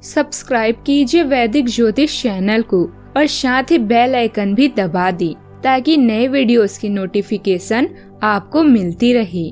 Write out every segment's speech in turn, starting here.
Subscribe कीजिए वैदिक ज्योतिष चैनल को और साथ ही बेल आइकन भी दबा दी ताकि नए वीडियोस की नोटिफिकेशन आपको मिलती रहे।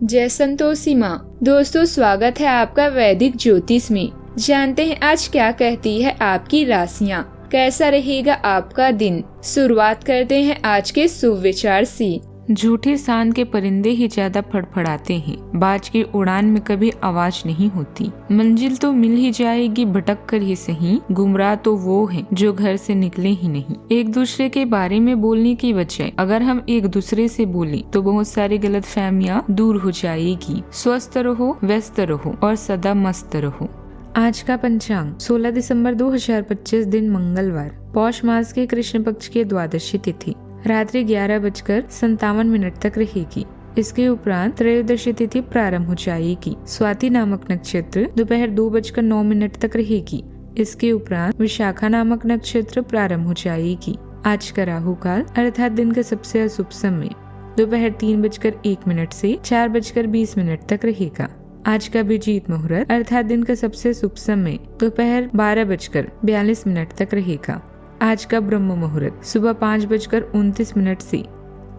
जय संतोषी माँ। दोस्तों, स्वागत है आपका वैदिक ज्योतिष में। जानते हैं आज क्या कहती है आपकी राशियाँ, कैसा रहेगा आपका दिन। शुरुआत करते हैं आज के शुभ विचार से। झूठे सांड के परिंदे ही ज्यादा फड़फड़ाते हैं, बाज की उड़ान में कभी आवाज नहीं होती। मंजिल तो मिल ही जाएगी, भटक कर ही सही, गुमराह तो वो है जो घर से निकले ही नहीं। एक दूसरे के बारे में बोलने की बजाय अगर हम एक दूसरे से बोलें तो बहुत सारी गलतफहमियां दूर हो जाएगी। स्वस्थ रहो, व्यस्त रहो और सदा मस्त रहो। आज का पंचांग 16 दिसंबर 2025 दिन मंगलवार, पौष मास के कृष्ण पक्ष की द्वादशी तिथि रात्रि 11:57 तक रहेगी। इसके उपरांत त्रयोदशी तिथि प्रारंभ हो जाएगी। स्वाति नामक नक्षत्र दोपहर 2:09 तक रहेगी। इसके उपरांत विशाखा नामक नक्षत्र प्रारंभ हो जाएगी। आज का राहु काल अर्थात दिन का सबसे अशुभ समय दोपहर 3:01 से 4:20 तक रहेगा। आज का अभिजीत मुहूर्त अर्थात दिन का सबसे शुभ समय दोपहर 12:42 तक रहेगा। आज का ब्रह्म मुहूर्त सुबह 5:29 से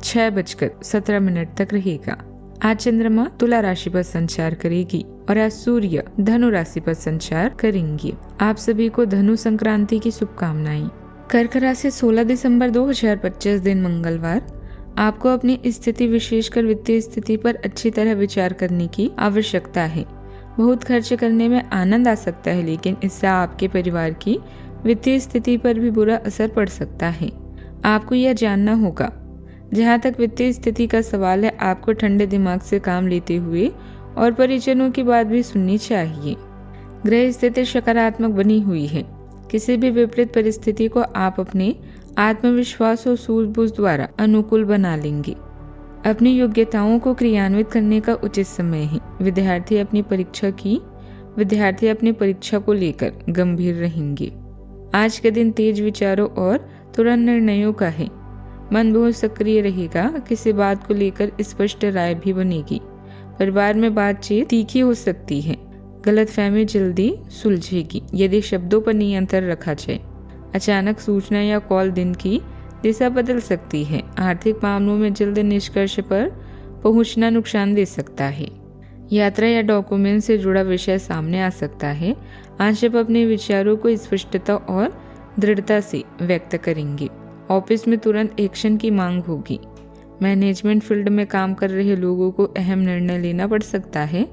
6:17 तक रहेगा। आज चंद्रमा तुला राशि पर संचार करेगी और आज सूर्य धनु राशि पर संचार करेंगे। आप सभी को धनु संक्रांति की शुभकामनाएं। कर्क राशि 16 दिसंबर 2025 दिन मंगलवार, आपको अपनी स्थिति विशेषकर वित्तीय स्थिति पर अच्छी तरह विचार करने की आवश्यकता है। बहुत खर्च करने में आनंद आ सकता है, लेकिन इससे आपके परिवार की वित्तीय स्थिति पर भी बुरा असर पड़ सकता है। आपको यह जानना होगा। जहाँ तक वित्तीय स्थिति का सवाल है, आपको ठंडे दिमाग से काम लेते हुए और परिजनों की बात भी सुननी चाहिए। ग्रह स्थिति सकारात्मक बनी हुई है। किसी भी विपरीत परिस्थिति को आप अपने आत्मविश्वास और सूझबूझ द्वारा अनुकूल बना लेंगे। अपनी योग्यताओं को क्रियान्वित करने का उचित समय है। विद्यार्थी अपनी परीक्षा को लेकर गंभीर रहेंगे। आज के दिन तेज विचारों और तुरंत निर्णयों का है। मन बहुत सक्रिय रहेगा। किसी बात को लेकर स्पष्ट राय भी बनेगी। परिवार में बातचीत तीखी हो सकती है। गलतफहमी जल्दी सुलझेगी यदि शब्दों पर नियंत्रण रखा जाए। अचानक सूचना या कॉल दिन की दिशा बदल सकती है। आर्थिक मामलों में जल्द निष्कर्ष पर पहुंचना नुकसान दे सकता है। यात्रा या डॉक्यूमेंट से जुड़ा विषय सामने आ सकता है। आज आप अपने विचारों को स्पष्टता और दृढ़ता से व्यक्त करेंगे। ऑफिस में तुरंत एक्शन की मांग होगी। मैनेजमेंट फील्ड में काम कर रहे लोगों को अहम निर्णय लेना पड़ सकता है।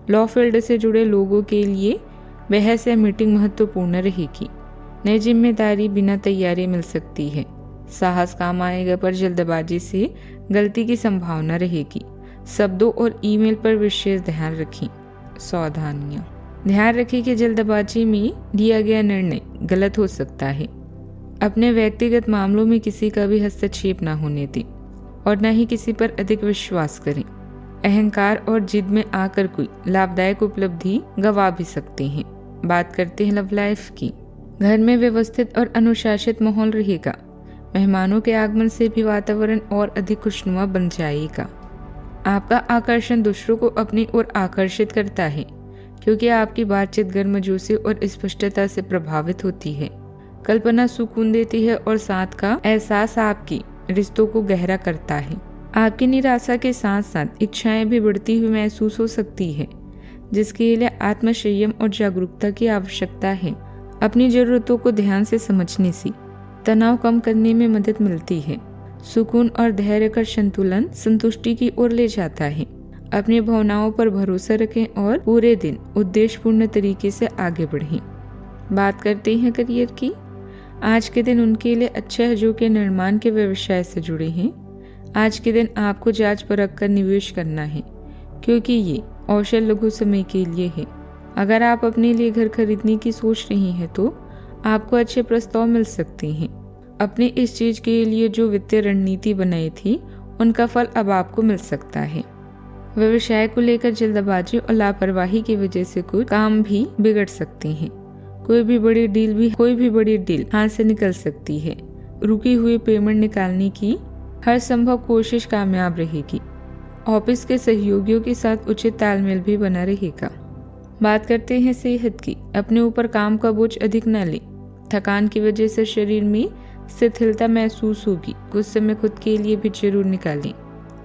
लॉ फील्ड से जुड़े लोगों के लिए बहस या मीटिंग महत्वपूर्ण रहेगी। नई जिम्मेदारी बिना तैयारी मिल सकती है। साहस काम आएगा, पर जल्दबाजी से गलती की संभावना रहेगी। शब्दों और ईमेल पर विशेष ध्यान रखें। सावधानियां। ध्यान रखें कि जल्दबाजी में लिया गया निर्णय गलत हो सकता है। अपने व्यक्तिगत मामलों में किसी का भी हस्तक्षेप न होने दें और न ही किसी पर अधिक विश्वास करें। अहंकार और जिद में आकर कोई लाभदायक उपलब्धि गंवा भी सकते हैं। बात करते हैं लव लाइफ की। घर में व्यवस्थित और अनुशासित माहौल रहेगा। मेहमानों के आगमन से भी वातावरण और अधिक खुशनुमा बन जाएगा। आपका आकर्षण दूसरों को अपनी ओर आकर्षित करता है, क्योंकि आपकी बातचीत गर्मजोशी और स्पष्टता से प्रभावित होती है। कल्पना सुकून देती है और साथ का एहसास आपकी रिश्तों को गहरा करता है। आपकी निराशा के साथ साथ इच्छाएं भी बढ़ती हुई महसूस हो सकती है, जिसके लिए आत्मसंयम और जागरूकता की आवश्यकता है। अपनी जरूरतों को ध्यान से समझने से तनाव कम करने में मदद मिलती है। सुकून और धैर्य का संतुलन संतुष्टि की ओर ले जाता है। अपनी भावनाओं पर भरोसा रखें और पूरे दिन उद्देश्यपूर्ण तरीके से आगे बढ़ें। बात करते हैं करियर की। आज के दिन उनके लिए अच्छा है जो कि निर्माण के व्यवसाय से जुड़े हैं। आज के दिन आपको जांच परख कर निवेश करना है, क्योंकि ये अवसर लघु समय के लिए है। अगर आप अपने लिए घर खरीदने की सोच रही हैं तो आपको अच्छे प्रस्ताव मिल सकते हैं। अपने इस चीज के लिए जो वित्तीय रणनीति बनाई थी, उनका फल अब आपको मिल सकता है। व्यवसाय को लेकर जल्दबाजी और लापरवाही की वजह से कुछ काम भी बिगड़ सकते हैं। कोई भी बड़ी डील हाथ से निकल सकती है। रुकी हुई पेमेंट निकालने की हर संभव कोशिश कामयाब रहेगी। ऑफिस के सहयोगियों के साथ उचित तालमेल भी बना रहेगा। बात करते हैं सेहत की। अपने ऊपर काम का बोझ अधिक न लें। थकान की वजह से शरीर में शिथिलता महसूस होगी। कुछ समय खुद के लिए भी जरूर निकालें।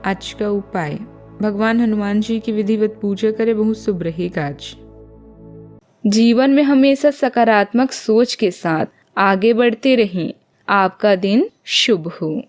आज का उपाय, भगवान हनुमान जी की विधिवत पूजा करें, बहुत शुभ रहेगा आज। जीवन में हमेशा सकारात्मक सोच के साथ आगे बढ़ते रहें। आपका दिन शुभ हो।